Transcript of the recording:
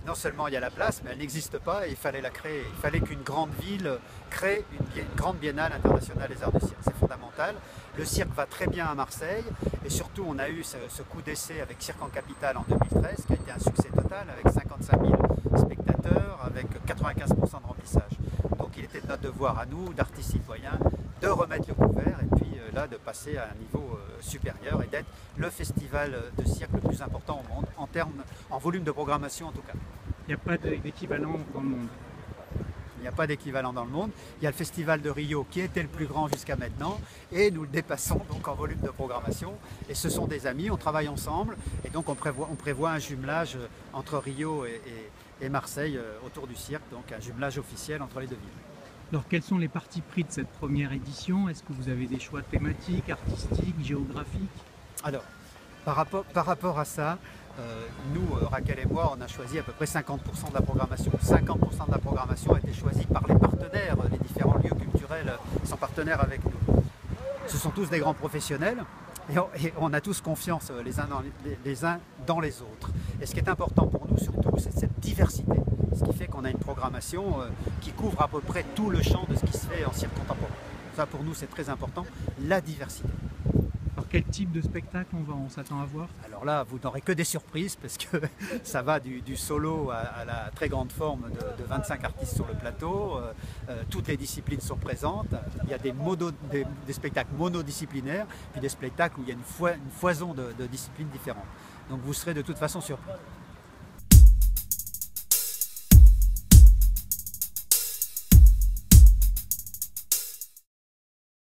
non seulement il y a la place, mais elle n'existe pas et il fallait la créer. Il fallait qu'une grande ville crée une grande biennale internationale des arts du cirque. C'est fondamental. Le cirque va très bien à Marseille et surtout on a eu ce coup d'essai avec Cirque en Capitale en 2013 qui a été un succès total avec 55 000 spectateurs, avec 95% de remplissage. Donc il était de notre devoir à nous, d'artistes citoyens, de remettre le couvert et puis là de passer à un niveau supérieur et d'être le festival de cirque le plus important au monde en volume de programmation en tout cas. Il n'y a pas d'équivalent dans le monde. Il n'y a pas d'équivalent dans le monde. Il y a le festival de Rio qui était le plus grand jusqu'à maintenant et nous le dépassons donc en volume de programmation. Et ce sont des amis, on travaille ensemble et donc on prévoit un jumelage entre Rio et Marseille autour du cirque, donc un jumelage officiel entre les deux villes. Alors quels sont les partis pris de cette première édition? Est-ce que vous avez des choix thématiques, artistiques, géographiques? Alors, par rapport à ça, nous, Raquel et moi, on a choisi à peu près 50% de la programmation. 50% de la programmation a été choisie par les partenaires, les différents lieux culturels sont partenaires avec nous. Ce sont tous des grands professionnels et on a tous confiance les uns dans les autres. Et ce qui est important pour nous surtout, c'est cette diversité. Ce qui fait qu'on a une programmation qui couvre à peu près tout le champ de ce qui se fait en cirque contemporain. Ça pour nous c'est très important, la diversité. Alors quel type de spectacle on s'attend à voir? Alors là, vous n'aurez que des surprises parce que ça va du solo à la très grande forme de 25 artistes sur le plateau. Toutes les disciplines sont présentes. Il y a des spectacles monodisciplinaires, puis des spectacles où il y a une foison de disciplines différentes. Donc vous serez de toute façon surpris.